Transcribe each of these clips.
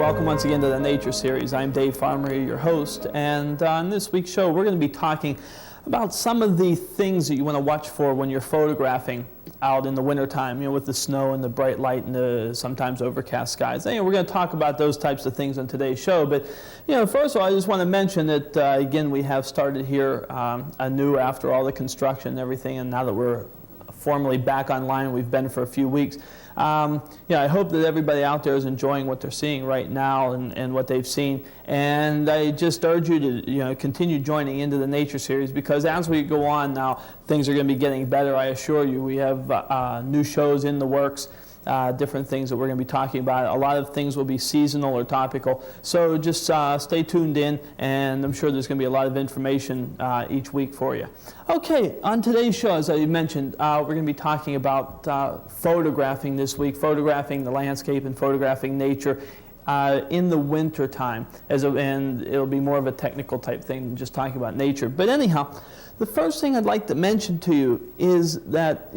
welcome once again to the Nature Series. I'm Dave Farmer, your host, and on this week's show we're going to be talking about some of the things that you want to watch for when you're photographing out in the wintertime, with the snow and the bright light and the sometimes overcast skies. Anyway, we're going to talk about those types of things on today's show. But, first of all, I just want to mention that, again, we have started here anew after all the construction and everything, and now that we're formally back online, we've been for a few weeks. I hope that everybody out there is enjoying what they're seeing right now and what they've seen. And I just urge you to continue joining into the Nature Series, because as we go on now, things are going to be getting better, I assure you. We have new shows in the works. Different things that we're going to be talking about. A lot of things will be seasonal or topical. So just stay tuned in, and I'm sure there's going to be a lot of information each week for you. Okay, on today's show, as I mentioned, we're going to be talking about photographing this week, photographing the landscape and photographing nature in the winter time, and it'll be more of a technical type thing than just talking about nature. But anyhow, the first thing I'd like to mention to you is that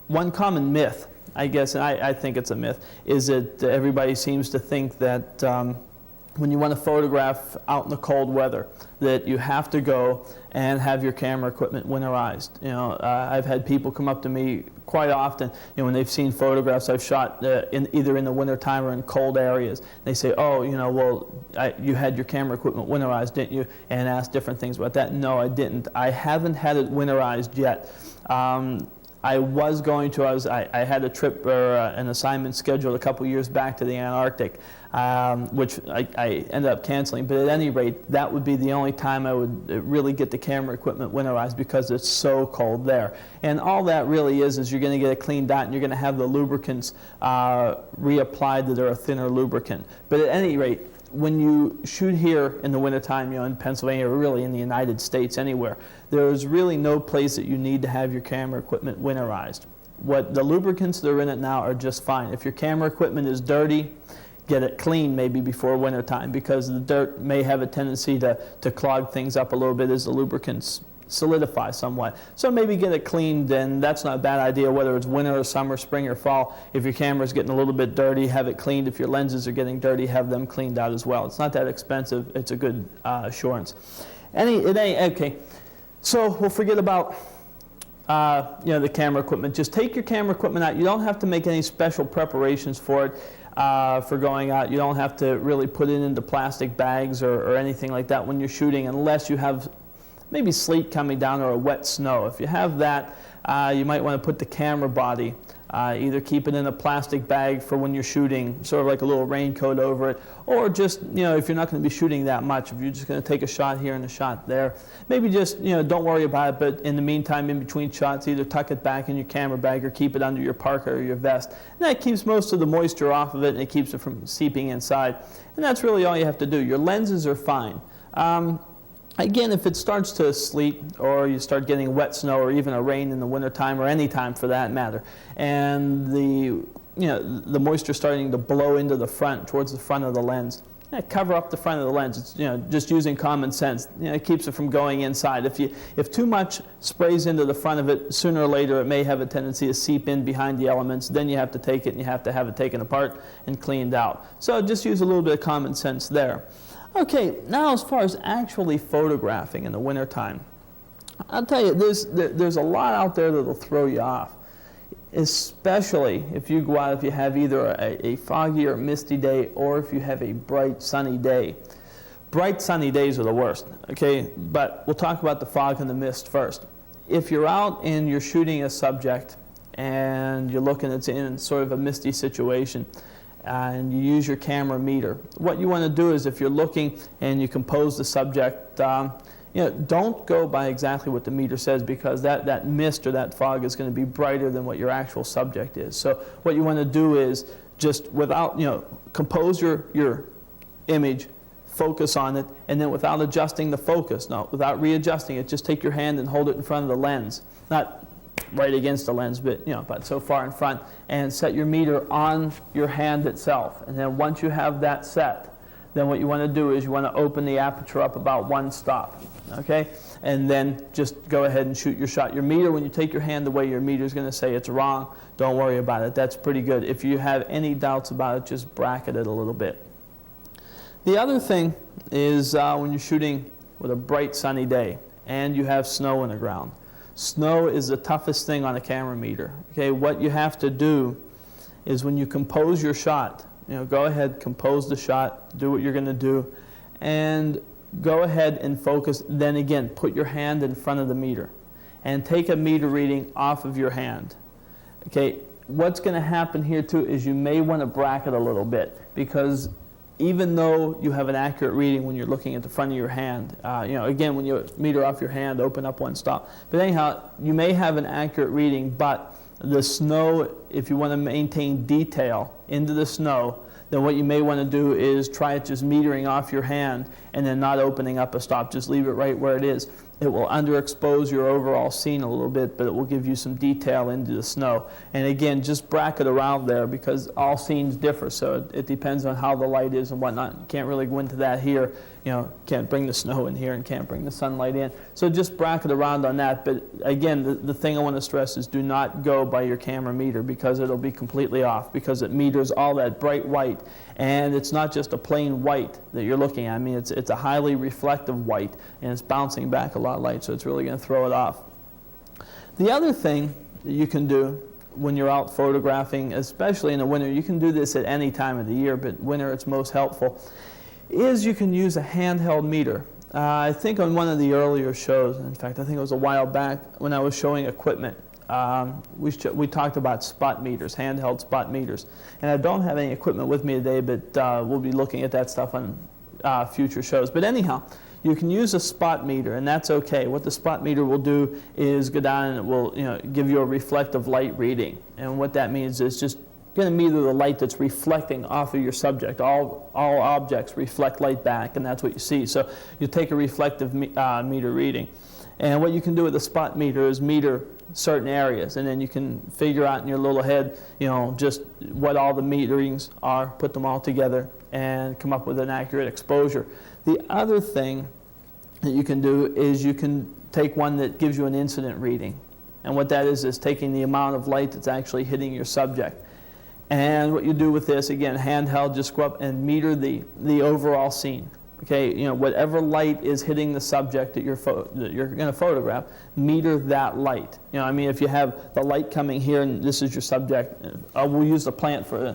one common myth, I guess, and I think it's a myth, is that everybody seems to think that when you want to photograph out in the cold weather, that you have to go and have your camera equipment winterized. I've had people come up to me quite often, when they've seen photographs I've shot either in the wintertime or in cold areas. They say, oh, you had your camera equipment winterized, didn't you? And ask different things about that. No, I didn't. I haven't had it winterized yet. I was going to, I had a trip or an assignment scheduled a couple years back to the Antarctic, which I ended up canceling. But at any rate, that would be the only time I would really get the camera equipment winterized, because it's so cold there. And all that really is you're going to get it cleaned out, and you're going to have the lubricants reapplied that are a thinner lubricant. But at any rate, when you shoot here in the wintertime, in Pennsylvania, or really in the United States, anywhere, there's really no place that you need to have your camera equipment winterized. The lubricants that are in it now are just fine. If your camera equipment is dirty, get it clean maybe before wintertime, because the dirt may have a tendency to clog things up a little bit as the lubricants solidify somewhat. So maybe get it cleaned, and that's not a bad idea, whether it's winter or summer, spring or fall. If your camera's getting a little bit dirty, have it cleaned. If your lenses are getting dirty, have them cleaned out as well. It's not that expensive. It's a good assurance. Okay, so we'll forget about the camera equipment. Just take your camera equipment out. You don't have to make any special preparations for it. For going out, you don't have to really put it into plastic bags or anything like that when you're shooting, unless you have maybe sleet coming down or a wet snow. If you have that, you might want to put the camera body, either keep it in a plastic bag for when you're shooting, sort of like a little raincoat over it, or just, if you're not going to be shooting that much, if you're just going to take a shot here and a shot there, maybe just, don't worry about it, but in the meantime, in between shots, either tuck it back in your camera bag or keep it under your parka or your vest. And that keeps most of the moisture off of it, and it keeps it from seeping inside. And that's really all you have to do. Your lenses are fine. Again, if it starts to sleet, or you start getting wet snow, or even a rain in the wintertime, or any time for that matter, and the moisture starting to blow into the front, towards the front of the lens, cover up the front of the lens. It's just using common sense. It keeps it from going inside. If too much sprays into the front of it, sooner or later it may have a tendency to seep in behind the elements. Then you have to take it, and you have to have it taken apart and cleaned out. So just use a little bit of common sense there. Okay, now as far as actually photographing in the wintertime, I'll tell you, there's a lot out there that'll throw you off, especially if you go out, if you have either a foggy or misty day, or if you have a bright sunny day. Bright sunny days are the worst, okay? But we'll talk about the fog and the mist first. If you're out and you're shooting a subject and you're looking, it's in sort of a misty situation, and you use your camera meter, what you want to do is, if you're looking and you compose the subject, don't go by exactly what the meter says, because that mist or that fog is going to be brighter than what your actual subject is. So what you want to do is just compose your image, focus on it, and then without adjusting the focus, without readjusting it, just take your hand and hold it in front of the lens, not right against the lens, but so far in front, and set your meter on your hand itself. And then once you have that set, then what you want to do is you want to open the aperture up about one stop, okay? And then just go ahead and shoot your shot. Your meter, when you take your hand away, your meter is going to say it's wrong. Don't worry about it. That's pretty good. If you have any doubts about it, just bracket it a little bit. The other thing is when you're shooting with a bright sunny day and you have snow in the ground. Snow is the toughest thing on a camera meter. Okay, what you have to do is when you compose your shot, go ahead, compose the shot, do what you're going to do, and go ahead and focus. Then again, put your hand in front of the meter and take a meter reading off of your hand. Okay, what's going to happen here too is you may want to bracket a little bit, because even though you have an accurate reading when you're looking at the front of your hand, again, when you meter off your hand, open up one stop. But anyhow, you may have an accurate reading, but the snow, if you want to maintain detail into the snow, then what you may want to do is try it just metering off your hand and then not opening up a stop. Just leave it right where it is. It will underexpose your overall scene a little bit, but it will give you some detail into the snow. And again, just bracket around there, because all scenes differ, so it depends on how the light is and whatnot. You can't really go into that here. Can't bring the snow in here and can't bring the sunlight in. So just bracket around on that. But again, the thing I want to stress is do not go by your camera meter, because it'll be completely off, because it meters all that bright white. And it's not just a plain white that you're looking at. I mean, it's a highly reflective white, and it's bouncing back a lot of light, so it's really going to throw it off. The other thing that you can do when you're out photographing, especially in the winter, you can do this at any time of the year, but winter it's most helpful, is you can use a handheld meter. I think on one of the earlier shows, in fact I think it was a while back when I was showing equipment, we talked about spot meters, handheld spot meters. And I don't have any equipment with me today, but we'll be looking at that stuff on future shows. But anyhow, you can use a spot meter, and that's okay. What the spot meter will do is go down and it will give you a reflective light reading. And what that means is just going to meter the light that's reflecting off of your subject. All objects reflect light back, and that's what you see. So you take a reflective meter reading. And what you can do with a spot meter is meter certain areas, and then you can figure out in your little head, just what all the meterings are, put them all together, and come up with an accurate exposure. The other thing that you can do is you can take one that gives you an incident reading. And what that is taking the amount of light that's actually hitting your subject. And what you do with this, again, handheld, just go up and meter the overall scene. Okay, whatever light is hitting the subject that you're going to photograph, meter that light. I mean, if you have the light coming here and this is your subject, we'll use the plant for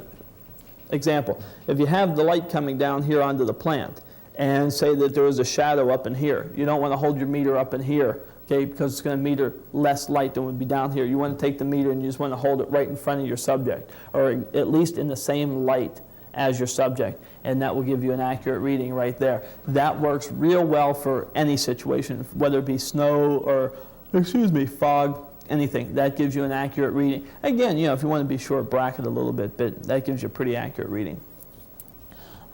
example. If you have the light coming down here onto the plant, and say that there is a shadow up in here, you don't want to hold your meter up in here, okay, because it's going to meter less light than would be down here. You want to take the meter and you just want to hold it right in front of your subject, or at least in the same light as your subject, and that will give you an accurate reading right there. That works real well for any situation, whether it be snow or, fog, anything. That gives you an accurate reading. Again, if you want to be sure, bracket a little bit, but that gives you a pretty accurate reading.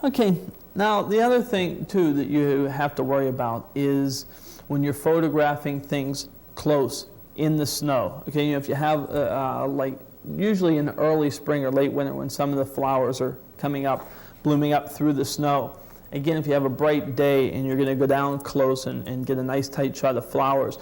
Okay, now the other thing too that you have to worry about is when you're photographing things close in the snow. Okay, if you have like usually in early spring or late winter when some of the flowers are coming up, blooming up through the snow. Again, if you have a bright day and you're going to go down close and get a nice tight shot of flowers,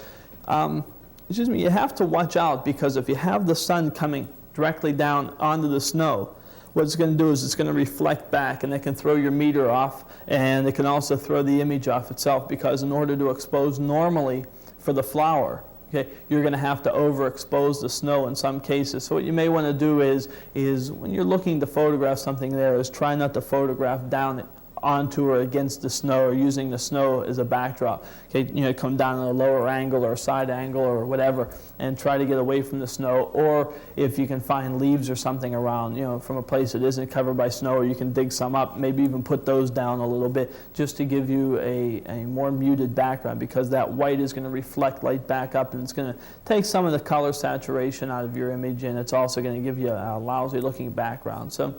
you have to watch out, because if you have the sun coming directly down onto the snow, what it's going to do is it's going to reflect back, and it can throw your meter off, and it can also throw the image off itself, because in order to expose normally for the flower, okay, you're going to have to overexpose the snow in some cases. So what you may want to do is when you're looking to photograph something there, is try not to photograph down onto or against the snow, or using the snow as a backdrop. Okay, come down at a lower angle or a side angle or whatever, and try to get away from the snow. Or if you can find leaves or something around, from a place that isn't covered by snow, or you can dig some up, maybe even put those down a little bit, just to give you a more muted background, because that white is going to reflect light back up, and it's going to take some of the color saturation out of your image, and it's also going to give you a lousy looking background. So,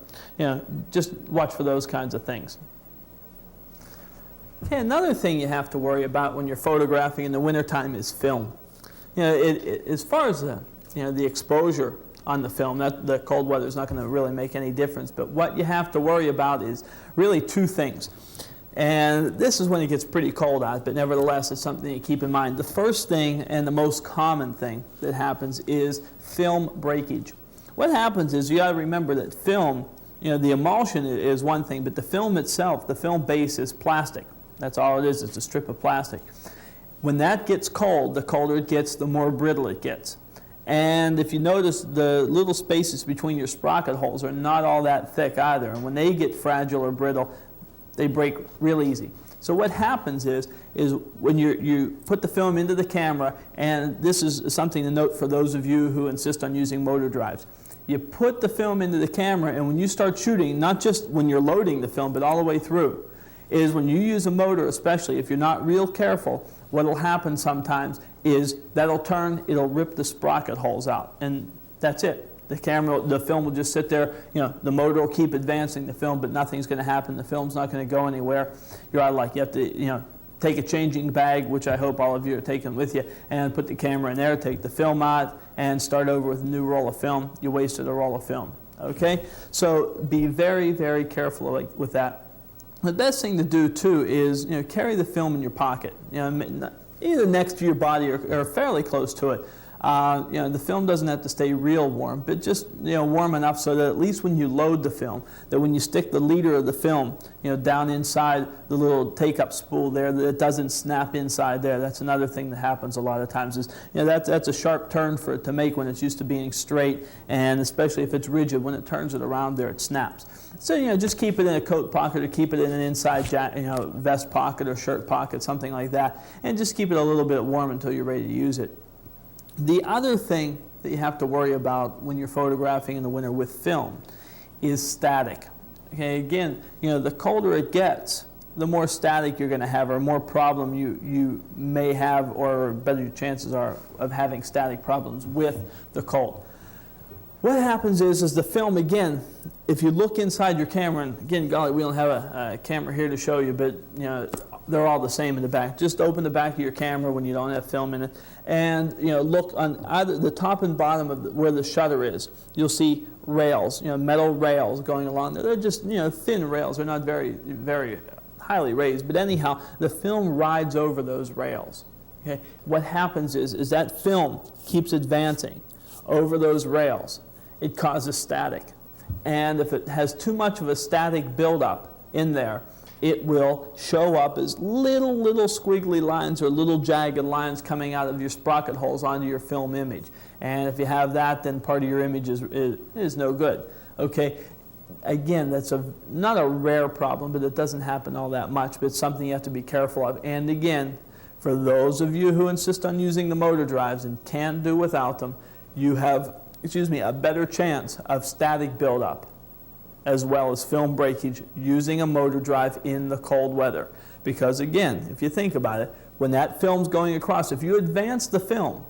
just watch for those kinds of things. Okay, another thing you have to worry about when you're photographing in the wintertime is film. As far as the exposure on the film, the cold weather is not going to really make any difference. But what you have to worry about is really two things. And this is when it gets pretty cold out, but nevertheless, it's something you keep in mind. The first thing, and the most common thing that happens, is film breakage. What happens is, you got to remember that film the emulsion is one thing, but the film itself, the film base is plastic. That's all it is. It's a strip of plastic. When that gets cold, the colder it gets, the more brittle it gets. And if you notice, the little spaces between your sprocket holes are not all that thick either. And when they get fragile or brittle, they break real easy. So what happens is when you put the film into the camera, and this is something to note for those of you who insist on using motor drives. You put the film into the camera, and when you start shooting, not just when you're loading the film, but all the way through, is when you use a motor, especially if you're not real careful, what will happen sometimes is that'll turn, it'll rip the sprocket holes out, and that's it. The film will just sit there, the motor will keep advancing the film, but nothing's going to happen. The film's not going to go anywhere. You're out of luck. You have to, take a changing bag, which I hope all of you are taking with you, and put the camera in there, take the film out, and start over with a new roll of film. You wasted a roll of film, okay? So be very, very careful with that. The best thing to do, too, is, carry the film in your pocket, either next to your body or fairly close to it. The film doesn't have to stay real warm, but just warm enough so that at least when you load the film, that when you stick the leader of the film down inside the little take-up spool there, that it doesn't snap inside there. That's another thing that happens a lot of times is that's a sharp turn for it to make when it's used to being straight, and especially if it's rigid, when it turns it around there, it snaps. So just keep it in a coat pocket or keep it in an inside vest pocket or shirt pocket, something like that, and just keep it a little bit warm until you're ready to use it. The other thing that you have to worry about when you're photographing in the winter with film is static. Okay, again, the colder it gets, the more static you're going to have, or more problem you may have, or better your chances are of having static problems with the cold. What happens is the film, again, if you look inside your camera, and again, golly, we don't have a camera here to show you, but they're all the same in the back. Just open the back of your camera when you don't have film in it, and look on either the top and bottom of where the shutter is. You'll see rails, metal rails going along there. They're just thin rails. They're not very, very highly raised, but anyhow, the film rides over those rails. Okay, what happens is that film keeps advancing over those rails. It causes static, and if it has too much of a static buildup in there, it will show up as little squiggly lines or little jagged lines coming out of your sprocket holes onto your film image. And if you have that, then part of your image is no good. Okay, again, that's not a rare problem, but it doesn't happen all that much, but it's something you have to be careful of. And again, for those of you who insist on using the motor drives and can't do without them, you have, a better chance of static buildup as well as film breakage using a motor drive in the cold weather. Because again, if you think about it, when that film's going across, if you advance the film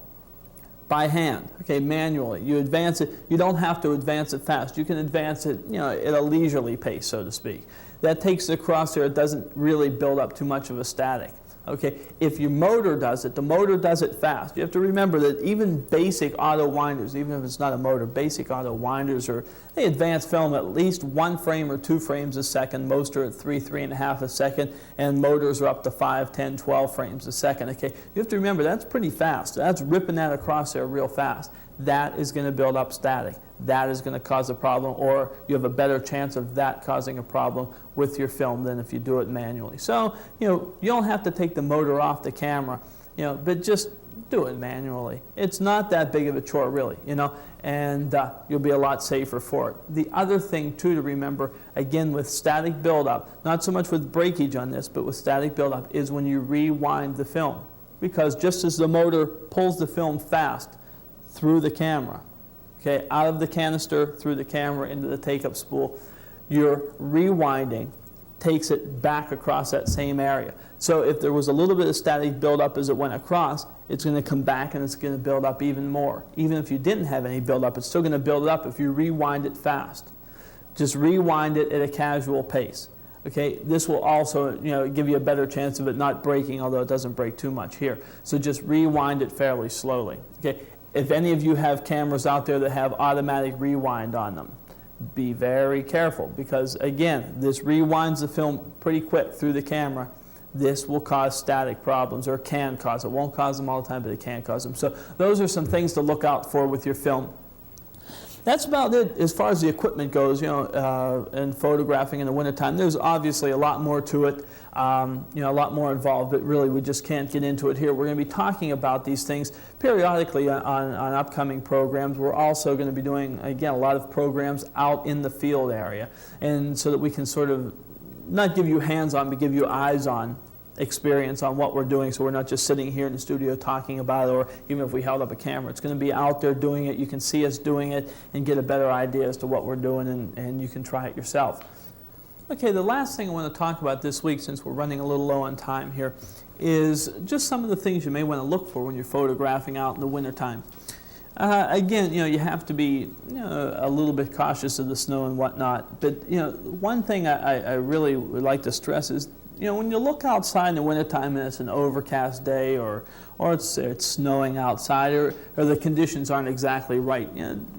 by hand, okay, manually, you advance it, you don't have to advance it fast. You can advance it, at a leisurely pace, so to speak. That takes it across there, it doesn't really build up too much of a static. Okay, if your motor does it, the motor does it fast. You have to remember that even basic auto winders, even if it's not a motor, basic auto winders they advance film at least 1 frame or 2 frames a second. Most are at 3.5 a second, and motors are up to 5, 10, 12 frames a second. Okay, you have to remember that's pretty fast. That's ripping that across there real fast. That is going to build up static. That is going to cause a problem, or you have a better chance of that causing a problem with your film than if you do it manually. So, you don't have to take the motor off the camera, but just do it manually. It's not that big of a chore, really, and you'll be a lot safer for it. The other thing, too, to remember, again, with static buildup, not so much with breakage on this, but with static buildup, is when you rewind the film. Because just as the motor pulls the film fast through the camera, okay, out of the canister, through the camera, into the take-up spool, your rewinding takes it back across that same area. So if there was a little bit of static buildup as it went across, it's going to come back and it's going to build up even more. Even if you didn't have any buildup, it's still going to build up if you rewind it fast. Just rewind it at a casual pace. Okay, this will also give you a better chance of it not breaking, although it doesn't break too much here. So just rewind it fairly slowly. Okay. If any of you have cameras out there that have automatic rewind on them, be very careful, because again, this rewinds the film pretty quick through the camera. This will cause static problems, or can cause it. Won't cause them all the time, but it can cause them. So those are some things to look out for with your film. that's about it as far as the equipment goes, and photographing in the wintertime. There's obviously a lot more to it, a lot more involved, but really we just can't get into it here. We're going to be talking about these things periodically on upcoming programs. We're also going to be doing, again, a lot of programs out in the field area, and so that we can sort of not give you hands-on, but give you eyes-on experience on what we're doing, so we're not just sitting here in the studio talking about it, or even if we held up a camera. It's going to be out there doing it. You can see us doing it and get a better idea as to what we're doing, and you can try it yourself. Okay, the last thing I want to talk about this week, since we're running a little low on time here, is just some of the things you may want to look for when you're photographing out in the wintertime. Again, you have to be a little bit cautious of the snow and whatnot, but one thing I really would like to stress is when you look outside in the wintertime and it's an overcast day, or it's snowing outside, or the conditions aren't exactly right,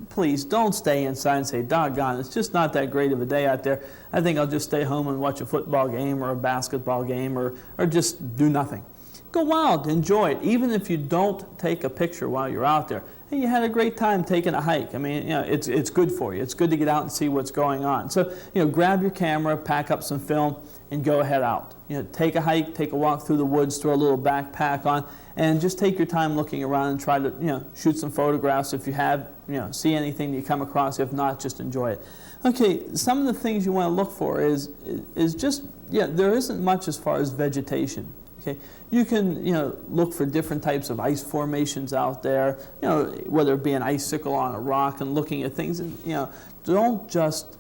please don't stay inside and say, doggone, it's just not that great of a day out there. I think I'll just stay home and watch a football game or a basketball game, or just do nothing. Go out, enjoy it, even if you don't take a picture while you're out there. And you had a great time taking a hike. I mean, it's good for you. It's good to get out and see what's going on. So, grab your camera, pack up some film, and go ahead out. Take a hike, take a walk through the woods, throw a little backpack on, and just take your time looking around and try to, shoot some photographs if you have, see anything that you come across. If not, just enjoy it. Okay, some of the things you want to look for is just, there isn't much as far as vegetation. Okay, you can look for different types of ice formations out there, whether it be an icicle on a rock, and looking at things, and don't just,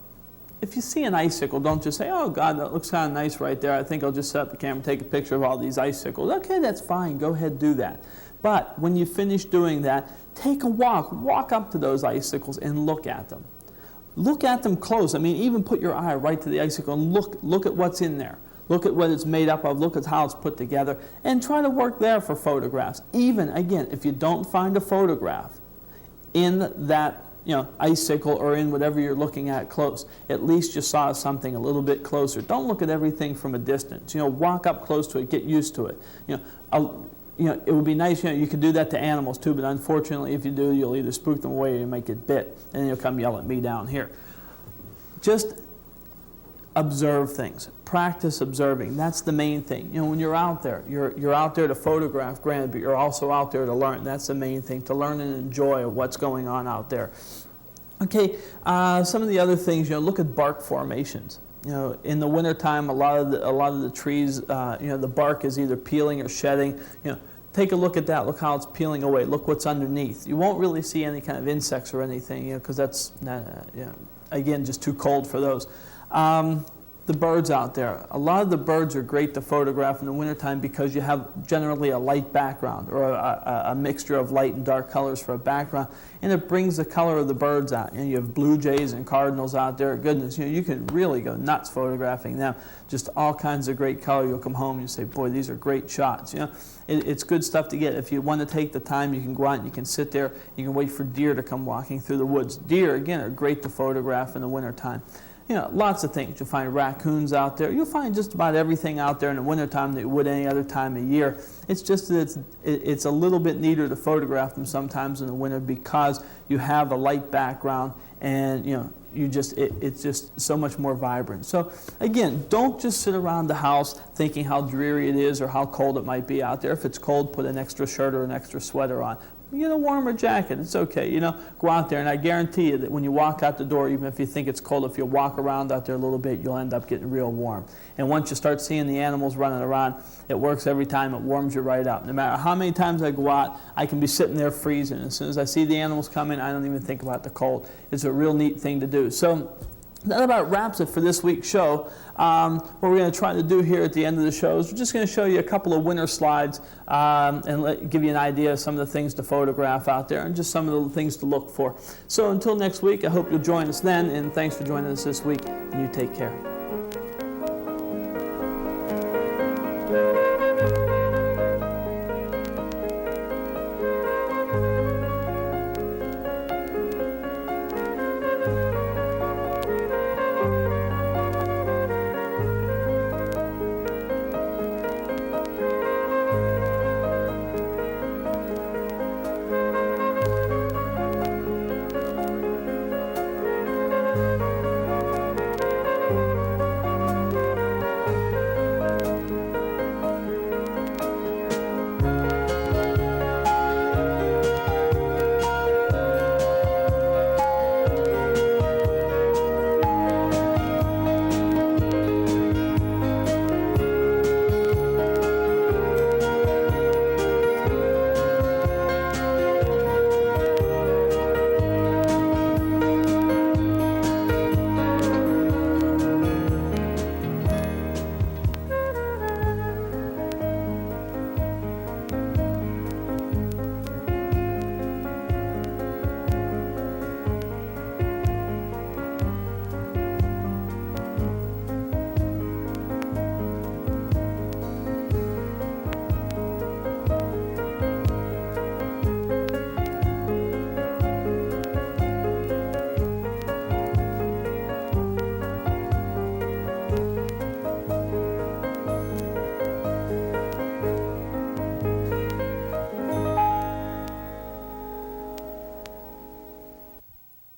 if you see an icicle, don't just say, oh God, that looks kind of nice right there, I think I'll just set up the camera and take a picture of all these icicles. Okay, that's fine, go ahead, do that. But when you finish doing that, take a walk up to those icicles and look at them. Look at them close. I mean, even put your eye right to the icicle and look at what's in there. Look at what it's made up of, look at how it's put together, and try to work there for photographs. Even, again, if you don't find a photograph in that icicle or in whatever you're looking at close, at least you saw something a little bit closer. Don't look at everything from a distance. Walk up close to it, get used to it. It would be nice, you could do that to animals too, but unfortunately if you do, you'll either spook them away or you might get bit, and then you'll come yell at me down here. Just observe things. Practice observing. That's the main thing. When you're out there, you're out there to photograph, granted, but you're also out there to learn. That's the main thing, to learn and enjoy what's going on out there. Okay, some of the other things, look at bark formations. In the wintertime, a lot of the trees, the bark is either peeling or shedding. Take a look at that. Look how it's peeling away. Look what's underneath. You won't really see any kind of insects or anything, because that's, again, just too cold for those. The birds out there. A lot of the birds are great to photograph in the wintertime because you have generally a light background, or a mixture of light and dark colors for a background, and it brings the color of the birds out. You have blue jays and cardinals out there. Goodness, you can really go nuts photographing them. Just all kinds of great color. You'll come home and you say, boy, these are great shots. It's good stuff to get. If you want to take the time, you can go out and you can sit there. You can wait for deer to come walking through the woods. Deer, again, are great to photograph in the wintertime. Lots of things. You'll find raccoons out there. You'll find just about everything out there in the wintertime that you would any other time of year. It's just that it's a little bit neater to photograph them sometimes in the winter because you have a light background, and it's just so much more vibrant. So again, don't just sit around the house thinking how dreary it is or how cold it might be out there. If it's cold, put an extra shirt or an extra sweater on. Get a warmer jacket. It's okay. Go out there, and I guarantee you that when you walk out the door, even if you think it's cold, if you walk around out there a little bit, you'll end up getting real warm. And once you start seeing the animals running around, it works every time. It warms you right up. No matter how many times I go out, I can be sitting there freezing. As soon as I see the animals coming, I don't even think about the cold. It's a real neat thing to do. So that about wraps it for this week's show. What we're going to try to do here at the end of the show is we're just going to show you a couple of winter slides and give you an idea of some of the things to photograph out there and just some of the things to look for. So until next week, I hope you'll join us then, and thanks for joining us this week, and you take care.